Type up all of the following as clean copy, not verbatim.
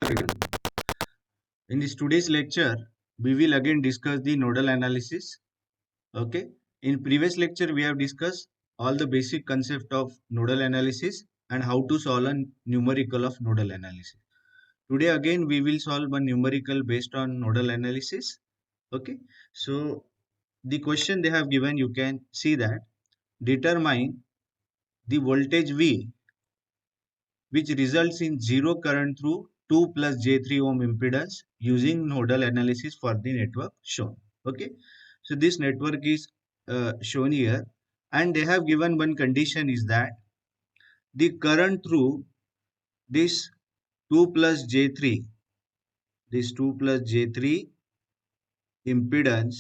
In this today's lecture, we will again discuss the nodal analysis. Okay. In previous lecture, we have discussed all the basic concept of nodal analysis and how to solve a numerical of nodal analysis. Today again, we will solve a numerical based on nodal analysis. Okay. So the question they have given, you can see that determine the voltage V which results in zero current through 2 plus J3 ohm impedance using nodal analysis for the network shown. Okay, so this network is shown here, and they have given one condition is that the current through this 2 plus J3, this 2 plus J3 impedance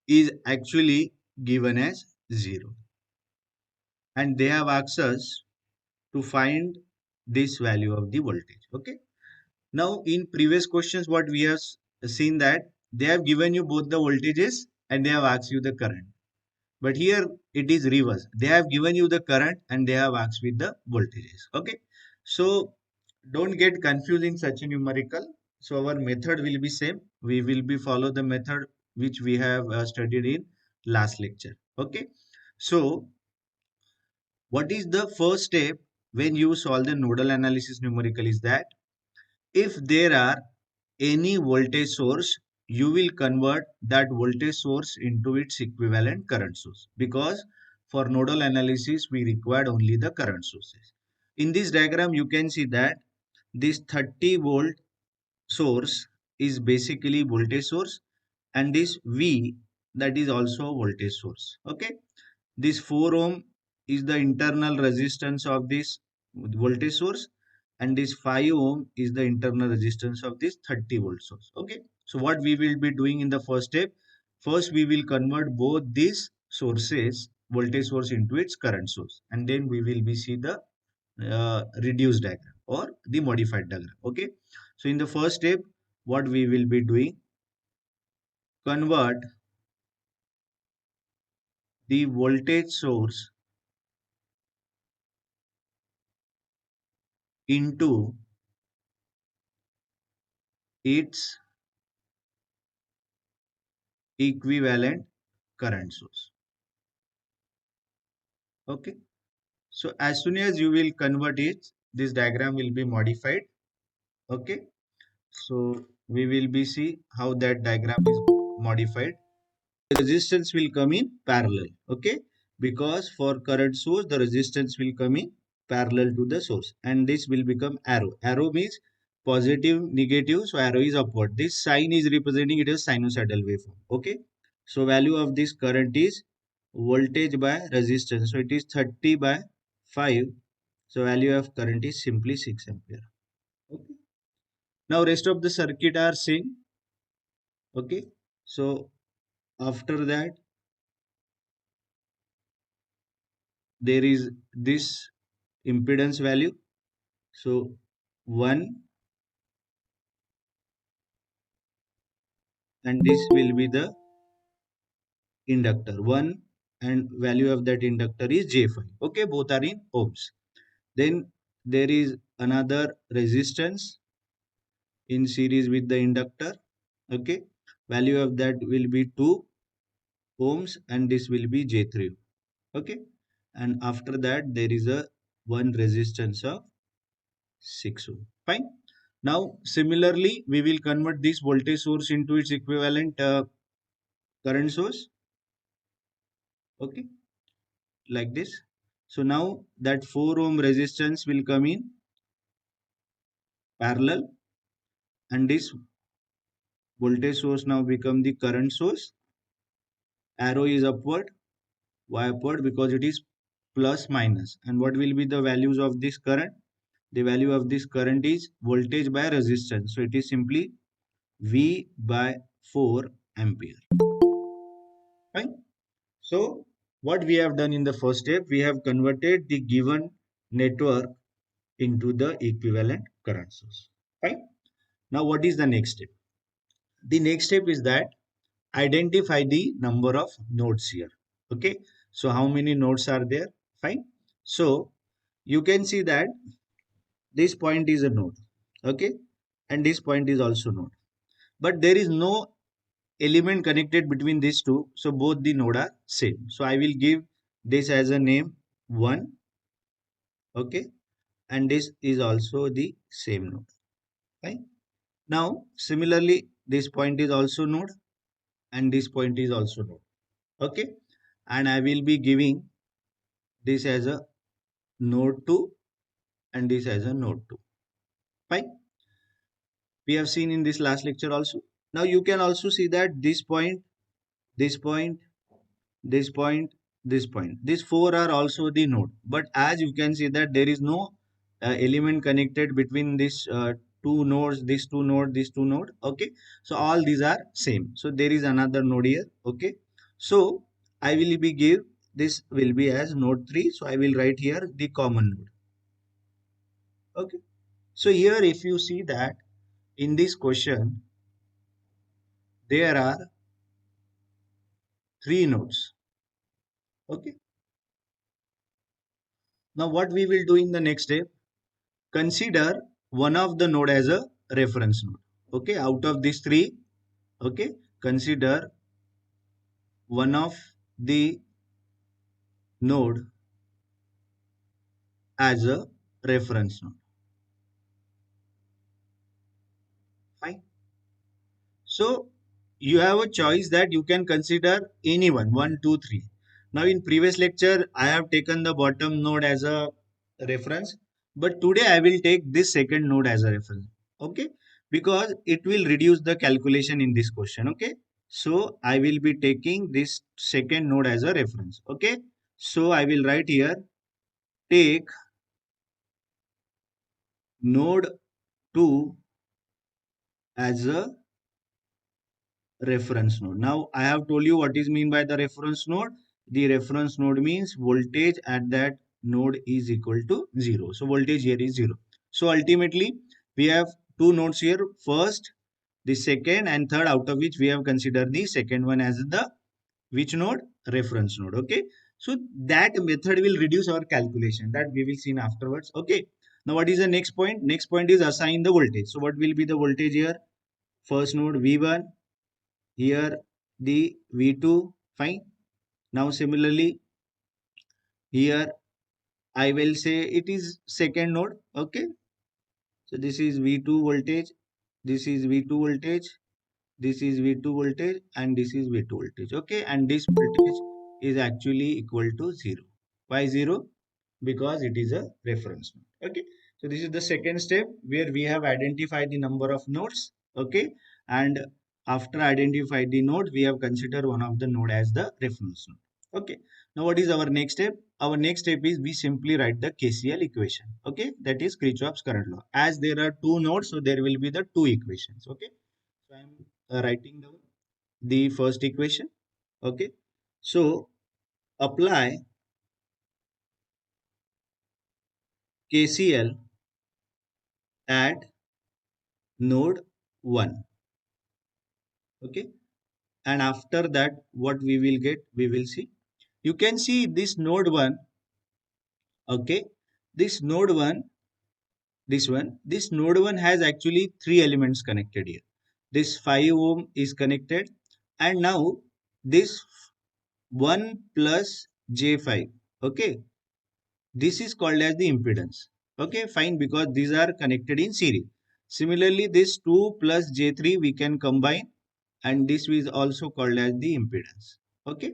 is actually given as 0, and they have asked us to find this value of the voltage. Okay, now, in previous questions, what we have seen that they have given you both the voltages and they have asked you the current. But here it is reverse. They have given you the current and they have asked with the voltages. Okay. So don't get confused in such a numerical. So our method will be same. We will be follow the method which we have studied in last lecture. Okay. So what is the first step when you solve the nodal analysis numerical is that if there are any voltage source, you will convert that voltage source into its equivalent current source, because for nodal analysis we required only the current sources. In this diagram you can see that this 30-volt source is basically voltage source, and this V, that is also voltage source. Okay, this 4 ohm is the internal resistance of this voltage source, and this 5 ohm is the internal resistance of this 30-volt source. Okay, so what we will be doing in the first step, first we will convert both these sources voltage source into its current source, and then we will be see the reduced diagram or the modified diagram. Okay, so in the first step what we will be doing, convert the voltage source into its equivalent current source. Okay, so as soon as you will convert it, this diagram will be modified. Okay, so we will be see how that diagram is modified. The resistance will come in parallel. Okay, because for current source the resistance will come in parallel to the source, and this will become arrow. Arrow means positive, negative, so arrow is upward. This sign is representing it as sinusoidal waveform. Okay, so value of this current is voltage by resistance, so it is 30 by 5, so value of current is simply 6 ampere. Okay, now rest of the circuit are same. Okay, so after that there is this impedance value, so 1, and this will be the inductor 1, and value of that inductor is J5. Okay, both are in ohms. Then there is another resistance in series with the inductor. Okay, value of that will be 2 ohms, and this will be J3. Okay, and after that there is a one resistance of 6 ohm. Fine. Now similarly we will convert this voltage source into its equivalent current source. Okay, like this. So now that 4 ohm resistance will come in parallel, and this voltage source now become the current source. Arrow is upward. Why upward? Because it is plus minus. And what will be the values of this current? The value of this current is voltage by resistance. So it is simply V by 4 ampere. Fine. So what we have done in the first step, we have converted the given network into the equivalent current source. Fine. Now what is the next step? The next step is that identify the number of nodes here. Okay, so how many nodes are there? Fine. So you can see that this point is a node. Okay, and this point is also node, but there is no element connected between these two, so both the node are same. So I will give this as a name 1. Okay, and this is also the same node. Fine. Now similarly this point is also node and this point is also node. Okay, and I will be giving this as a node 2 and this as a node 2. Fine. We have seen in this last lecture also. Now you can also see that this point, this point, this point, this point, these four are also the node, but as you can see that there is no element connected between this two nodes, this two node, this two node. Okay, so all these are same, so there is another node here. Okay, so I will be give this will be as node 3, so I will write here the common node. Okay, so here if you see that in this question there are three nodes. Okay, now what we will do in the next step, consider one of the node as a reference node. Okay, out of these three, okay, consider one of the node as a reference node. Fine. So you have a choice that you can consider anyone, one, two, three. Now in previous lecture, I have taken the bottom node as a reference, but today I will take this second node as a reference. Okay, because it will reduce the calculation in this question. Okay, so I will be taking this second node as a reference. Okay, so I will write here, take node 2 as a reference node. Now I have told you what is mean by the reference node. The reference node means voltage at that node is equal to 0. So voltage here is 0. So ultimately we have two nodes here. First, the second and third, out of which we have considered the second one as the which node? Reference node. Okay. So that method will reduce our calculation, that we will see afterwards. Okay. Now what is the next point? Next point is assign the voltage. So what will be the voltage here? First node V1, here the V2. Fine. Now similarly here I will say it is second node. Okay, so this is V2 voltage, this is V2 voltage, this is V2 voltage, and this is V2 voltage. Okay, and this voltage is actually equal to 0. Why 0? Because it is a reference node. Okay, so this is the second step where we have identified the number of nodes. Okay, and after identify the node, we have considered one of the node as the reference node. Okay, now what is our next step? Our next step is we simply write the KCL equation. Okay, that is Kirchhoff's current law. As there are two nodes, so there will be the two equations. Okay, so I am writing down the first equation. Okay, so apply KCL at node 1. Okay, and after that what we will get, we will see. You can see this node 1. Okay, this node 1, this node 1 has actually three elements connected here. This 5 ohm is connected, and now this 1 plus J5. Okay, this is called as the impedance. Okay, fine, because these are connected in series. Similarly, this 2 plus J3 we can combine, and this is also called as the impedance. Okay,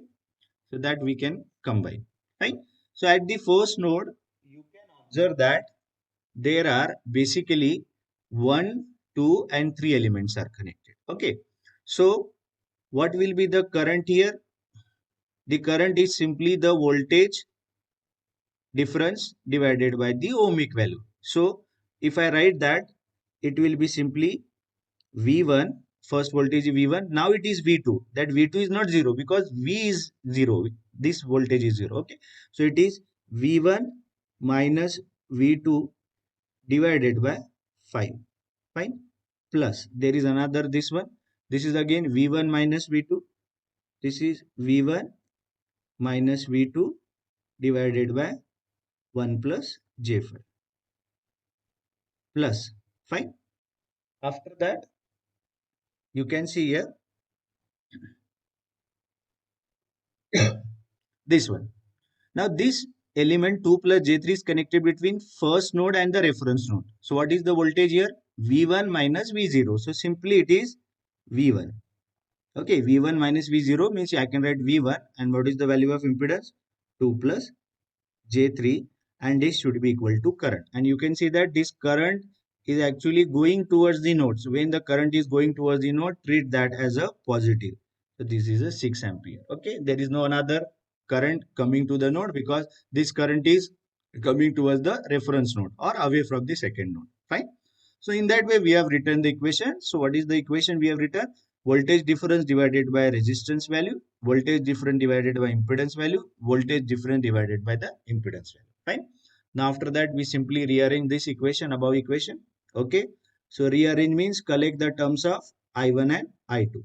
so that we can combine. Right. So at the first node, you can observe that there are basically 1, 2, and 3 elements are connected. Okay, so what will be the current here? The current is simply the voltage difference divided by the ohmic value. So if I write that, it will be simply V1, first voltage V1, now it is V2. That V2 is not 0 because V is 0. This voltage is 0. Okay, so it is V1 minus V2 divided by 5. Fine. Plus there is another this one. This is again V1 minus V2. This is V1 minus V2 divided by 1 plus J5 plus Fine. After that, you can see here this one. Now this element 2 plus J3 is connected between first node and the reference node. So what is the voltage here? V1 minus V0. So simply it is V1. Okay, V1 minus V0 means I can write V1, and what is the value of impedance? 2 plus J3, and this should be equal to current. And you can see that this current is actually going towards the node. So when the current is going towards the node, treat that as a positive. So this is a 6 ampere. Okay, there is no another current coming to the node because this current is coming towards the reference node or away from the second node. Fine. So in that way, we have written the equation. So what is the equation we have written? Voltage difference divided by resistance value, voltage difference divided by impedance value, voltage difference divided by the impedance value. Fine. Now after that, we simply rearrange this equation, above equation. Okay. So rearrange means collect the terms of I1 and I2.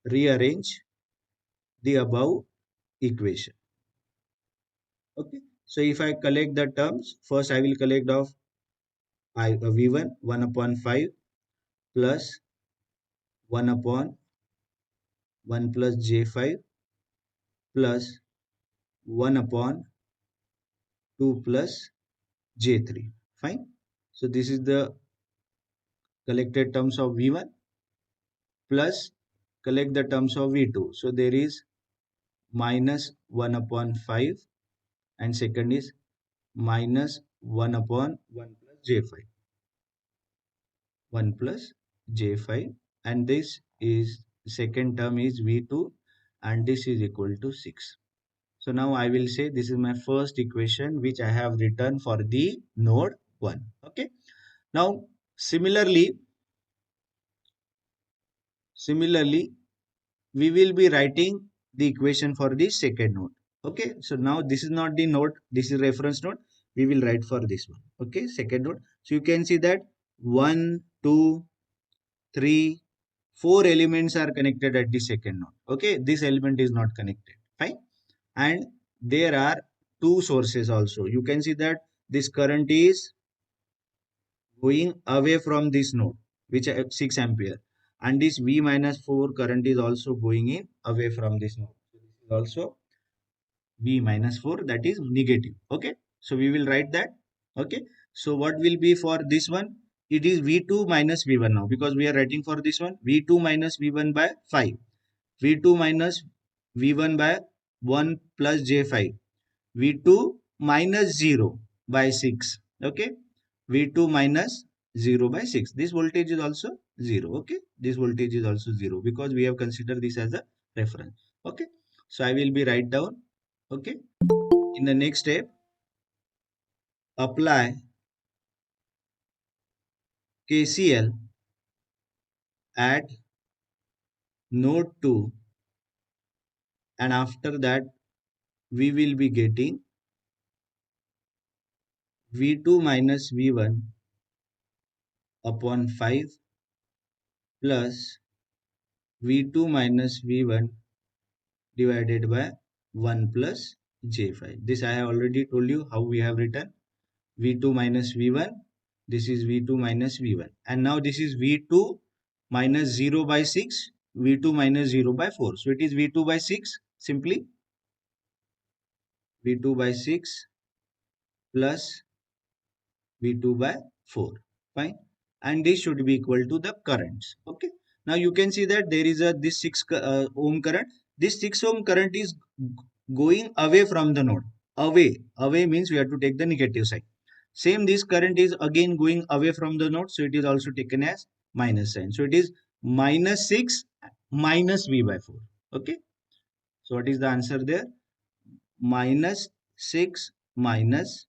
Rearrange the above equation. Okay. So if I collect the terms, first I will collect of V1 1 upon 5 plus 1 upon 1 plus J5 plus 1 upon 2 plus J3. Fine. So this is the collected terms of V1 plus collect the terms of V2. So there is minus 1 upon 5, and second is minus 1 upon 1 plus J5. 1 plus J5, and this is second term is V2, and this is equal to 6. So now I will say this is my first equation which I have written for the node 1. Okay. Now similarly, we will be writing the equation for the second node. Okay. So now this is not the node, this is reference node. We will write for this one. Okay. Second node. So you can see that 1, 2, 3, 4 elements are connected at the second node. Okay. This element is not connected. Fine. And there are two sources also. You can see that this current is going away from this node, which 6 ampere, and this V minus 4 current is also going in away from this node. So this is also V minus 4, that is negative. Okay. So we will write that. Okay. So what will be for this one? It is V2 minus V1 now, because we are writing for this one V2 minus V1 by 5. V2 minus V1 by 1 plus J5. V2 minus 0 by 6. Okay. V2 minus 0 by 6. This voltage is also 0. Okay. This voltage is also 0 because we have considered this as a reference. Okay. So I will be write down. Okay. In the next step, apply KCL at node 2, and after that we will be getting V2 minus V1 upon 5 plus V2 minus V1 divided by 1 plus J5. This I have already told you how we have written V2 minus V1. This is V2 minus V1. And now this is V2 minus 0 by 6, V2 minus 0 by 4. So it is V2 by 6, simply V2 by 6 plus V2 by 4. Fine. And this should be equal to the currents. Okay. Now you can see that there is a this 6 ohm current. This 6 ohm current is going away from the node. Away means we have to take the negative side. Same, this current is again going away from the node, so it is also taken as minus sign. So it is minus 6 minus V by 4. Okay. So what is the answer there? Minus 6 minus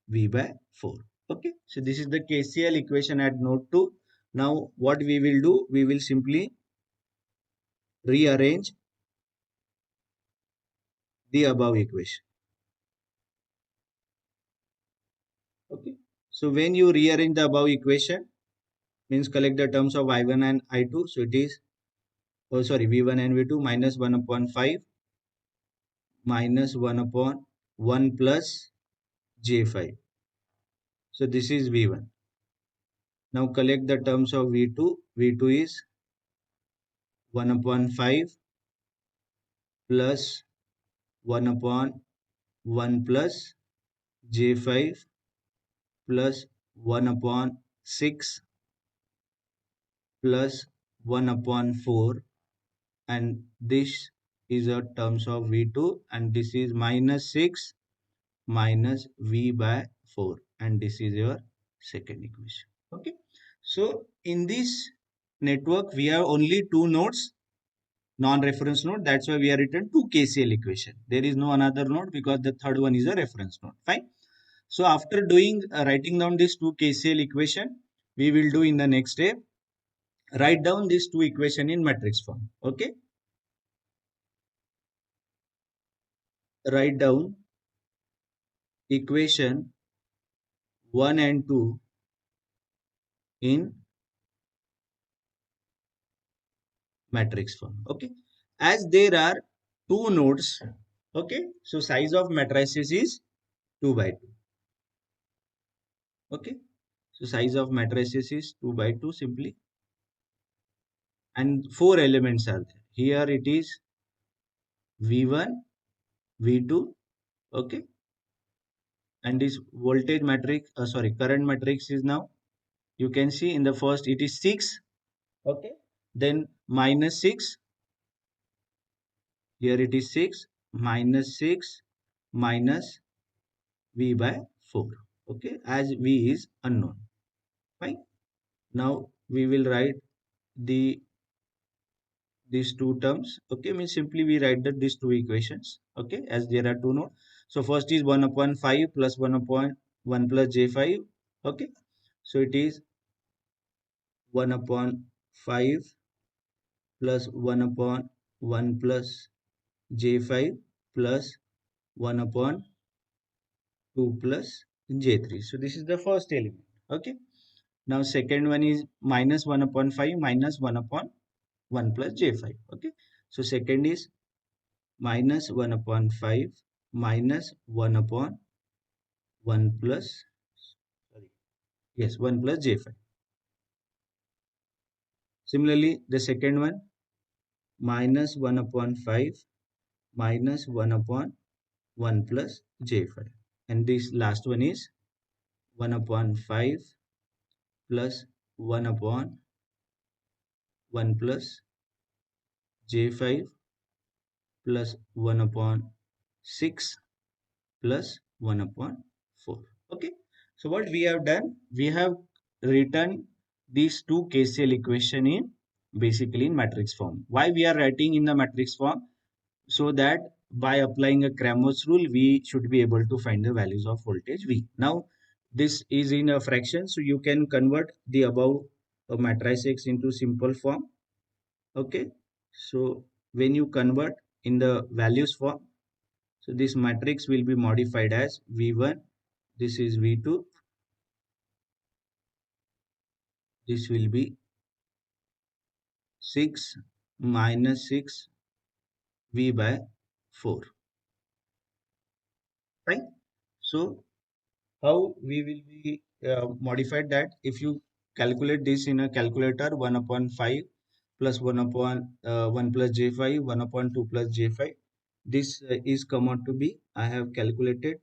V by 4. Okay. So this is the KCL equation at node 2. Now what we will do? We will simply rearrange the above equation. Okay. So when you rearrange the above equation, means collect the terms of I1 and I2. So it is, oh sorry, V1 and V2 minus 1 upon 5 minus 1 upon 1 plus J5. So this is V1. Now collect the terms of V2. V2 is 1 upon 5 plus 1 upon 1 plus J5 plus 1 upon 6 plus 1 upon 4, and this is a terms of V2, and this is minus 6 minus V by 4, and this is your second equation. Okay, so in this network we have only two nodes, non-reference node. That's why we are written two KCL equation. There is no another node because the third one is a reference node. Fine. So after doing writing down these two KCL equation, we will do in the next step, write down these two equation in matrix form. Okay, write down equation 1 and 2 in matrix form. Okay, as there are two nodes. Okay, so size of matrices is 2 by 2. Okay, so size of matrices is 2 by 2 simply, and four elements are there. Here it is V1, V2. Okay, and this voltage matrix, current matrix is, now you can see in the first it is 6. Okay, then minus 6, here it is 6 minus 6 minus V by 4. Okay, as V is unknown. Fine. Now we will write the these two terms. Okay, means simply we write that these two equations. Okay, as there are two nodes. So first is 1 upon 5 plus 1 upon 1 plus J5. Okay, so it is 1 upon 5 plus 1 upon 1 plus J5 plus 1 upon 2 plus J3. So this is the first element. Okay, now second one is minus 1 upon 5 minus 1 upon 1 plus J5. Okay, so second is minus 1 upon 5 minus 1 upon 1 plus, sorry, yes, 1 plus J5. Similarly, the second one, minus 1 upon 5 minus 1 upon 1 plus J5. And this last one is 1 upon 5 plus 1 upon 1 plus J5 plus 1 upon 6 plus 1 upon 4. Okay, so what we have done, we have written these two KCL equation in basically in matrix form. Why we are writing in the matrix form? So that by applying a Cramer's rule, we should be able to find the values of voltage V. Now this is in a fraction, so you can convert the above matrices into simple form. Okay, so when you convert in the values form, so this matrix will be modified as V1, this is V2, this will be 6 minus 6 V by 4. Right? So how we will be modified that, if you calculate this in a calculator, 1 upon 5 plus 1 upon 1 plus J5, 1 upon 2 plus J5, this is come out to be, I have calculated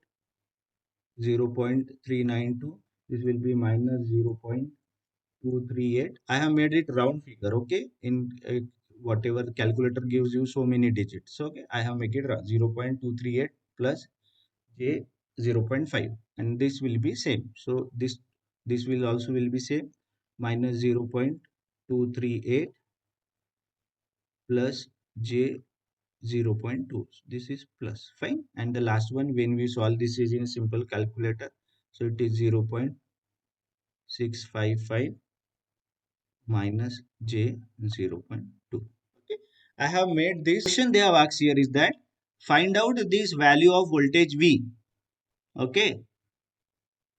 0.392, this will be minus 0.238. I have made it round figure. Okay, in whatever calculator gives you so many digits. So okay, I have made it 0.238 plus J 0.5, and this will be same. So this will also will be same, minus 0.238 plus J 0.2. This is plus. Fine. And the last one, when we solve this is in a simple calculator, so it is 0.655 minus J 0.2. Okay, I have made this question they have asked here is that find out this value of voltage V. Okay,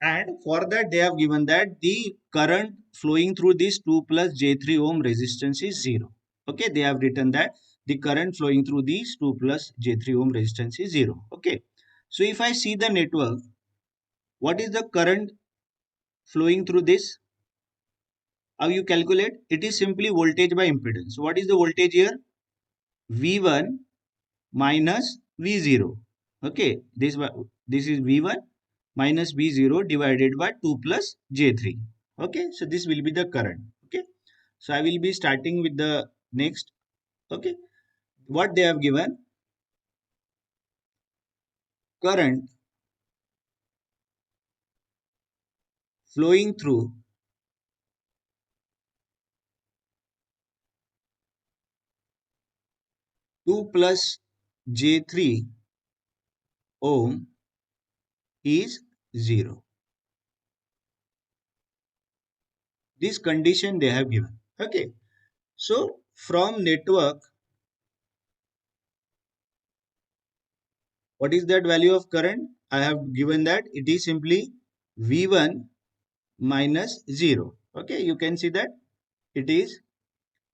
and for that they have given that the current flowing through this 2 plus J3 ohm resistance is 0. Okay, they have written that the current flowing through these 2 plus J3 ohm resistance is 0. Okay, so if I see the network, what is the current flowing through this? How you calculate? It is simply voltage by impedance. What is the voltage here? V1 minus V0. Okay, this is V1 minus V0 divided by 2 plus J3. Okay, so this will be the current. Okay, so I will be starting with the next. Okay, what they have given, current flowing through 2 plus J3 ohm is 0. This condition they have given. Okay, so from network, what is that value of current? I have given that it is simply V1 minus 0. Okay, you can see that it is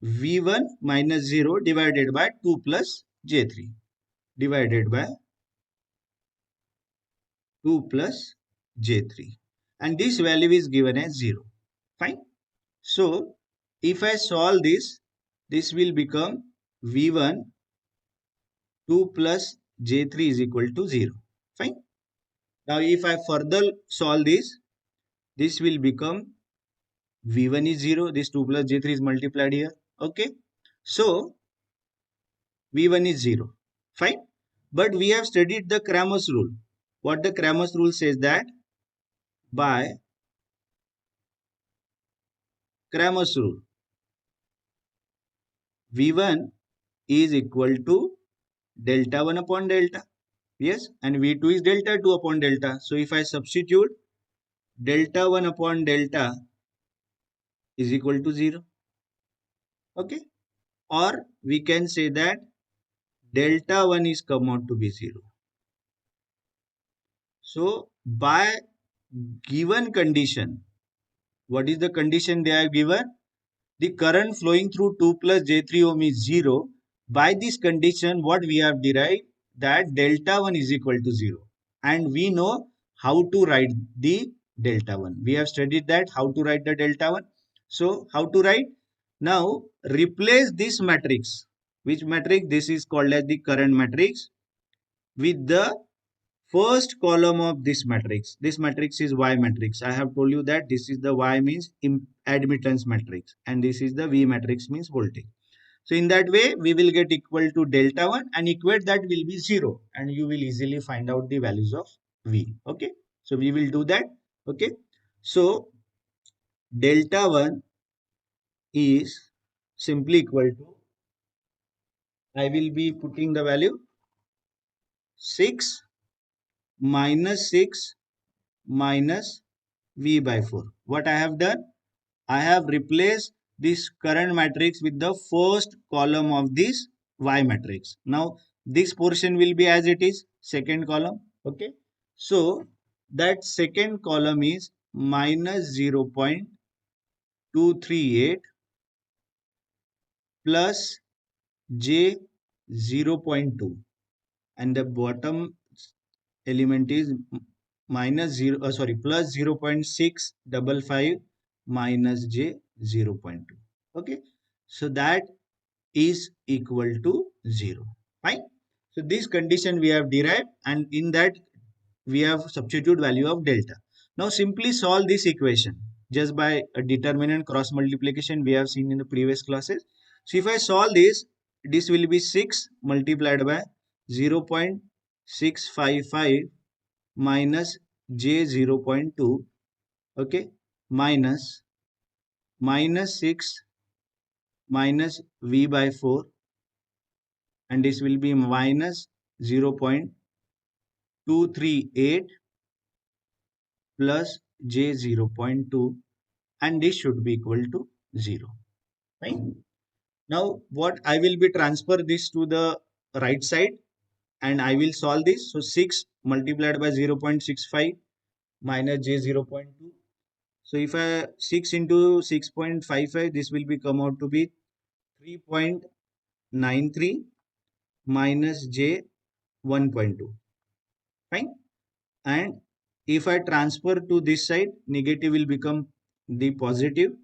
V1 minus 0 divided by 2 plus J3 divided by 2 plus J3, and this value is given as 0. Fine. So if I solve this, this will become V1 2 plus J3 is equal to 0. Fine. Now if I further solve this, this will become V1 is 0. This 2 plus J3 is multiplied here. Okay. So V1 is 0. Fine. But we have studied the Cramer's rule. What the Cramer's rule says that by Cramer's rule, V1 is equal to delta 1 upon delta. Yes, and V2 is delta 2 upon delta. So if I substitute, delta 1 upon delta is equal to 0. Okay. Or we can say that delta 1 is come out to be 0. So by given condition, what is the condition they have given? The current flowing through 2 plus J3 ohm is 0. By this condition, what we have derived, that delta 1 is equal to 0. And we know how to write the delta 1. We have studied that how to write the delta 1. So how to write? Now replace this matrix. Which matrix? This is called as the current matrix with the first column of this matrix. This matrix is Y matrix. I have told you that this is the Y means admittance matrix, and this is the V matrix means voltage. So in that way, we will get equal to delta 1 and equate that will be 0, and you will easily find out the values of V. Okay. So we will do that. Okay. So delta 1 is simply equal to, I will be putting the value 6 minus 6 minus V by 4. What I have done? I have replaced this current matrix with the first column of this Y matrix. Now this portion will be as it is, second column. Okay. So that second column is minus 0.238 plus J 0.2, and the bottom element is minus 0 sorry plus 0.655 minus J 0.2. Okay, so that is equal to 0. Fine. So this condition we have derived, and in that we have substitute value of delta. Now simply solve this equation just by a determinant cross multiplication we have seen in the previous classes. So if I solve this, this will be 6 multiplied by 0.655 minus J 0.2. Okay, minus 6 minus V by 4, and this will be minus 0.238 plus J 0.2, and this should be equal to 0. Right? Now what I will be transfer this to the right side, and I will solve this. So 6 multiplied by 0.65 minus J 0.2. So if I 6 into 6.55, this will be come out to be 3.93 minus J 1.2. Fine. And if I transfer to this side, negative will become the positive.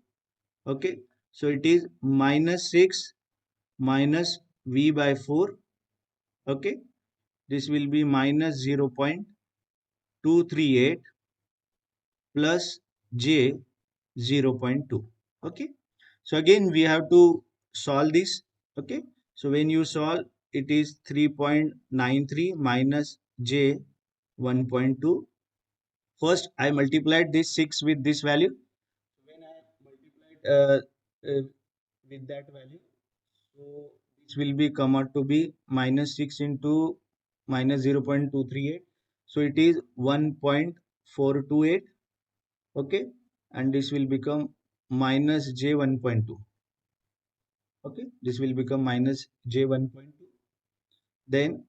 Okay, so it is minus 6 minus V by 4. Okay, this will be minus 0.238 plus J 0.2. Okay, so again we have to solve this. Okay, so when you solve, it is 3.93 minus J 1.2. First I multiplied this 6 with this value. When I multiplied with that value, so this will be come out to be minus 6 into minus 0.238. So it is 1.428. Okay, and this will become minus J 1.2. Okay, this will become minus J 1.2. Then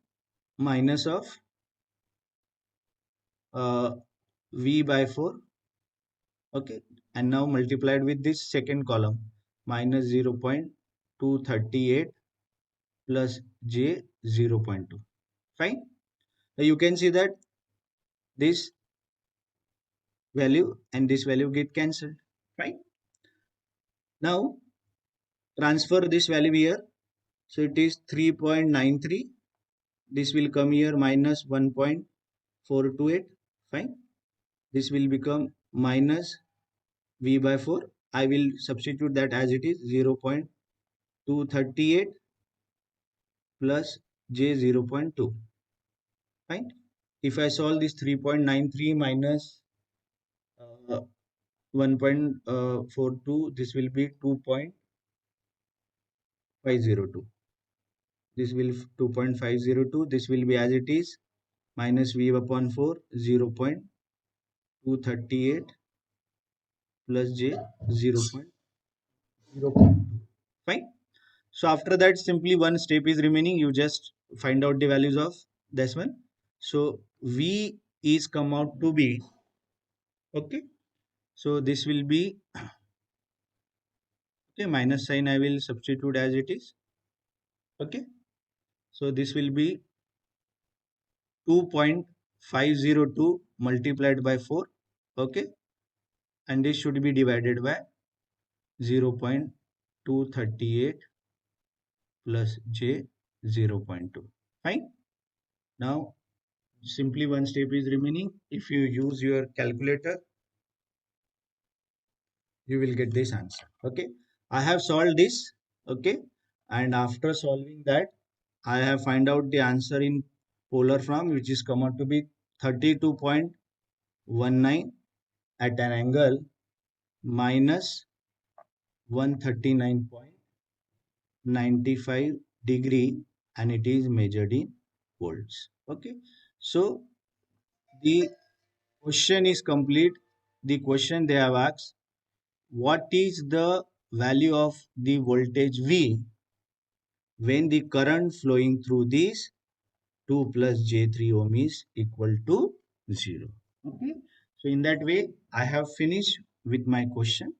minus of uh, V by 4. Okay, and now multiplied with this second column, minus 0.238 plus J 0.2. Fine. Now you can see that this value and this value get cancelled. Fine. Now transfer this value here. So it is 3.93. This will come here minus 1.428. Fine. This will become minus V by 4. I will substitute that as it is 0.238 plus J 0.2. Fine. If I solve this 3.93 minus 1.42, this will be 2.502. This will 2.502. This will be as it is minus V upon 4 0.238 plus J 0.02. Fine. So after that, simply one step is remaining. You just find out the values of this one. So V is come out to be, okay. So this will be, okay, minus sign I will substitute as it is. Okay. So this will be 2.502 multiplied by 4. Okay. And this should be divided by 0.238 plus J 0.2. Fine. Now simply one step is remaining. If you use your calculator, you will get this answer. Okay, I have solved this. Okay, and after solving that, I have find out the answer in polar form, which is come out to be 32.19 at an angle minus 139.95 degree, and it is measured in volts. Okay, so the question is complete. The question they have asked, what is the value of the voltage V when the current flowing through this 2 plus J3 ohm is equal to 0. Okay. So in that way, I have finished with my question.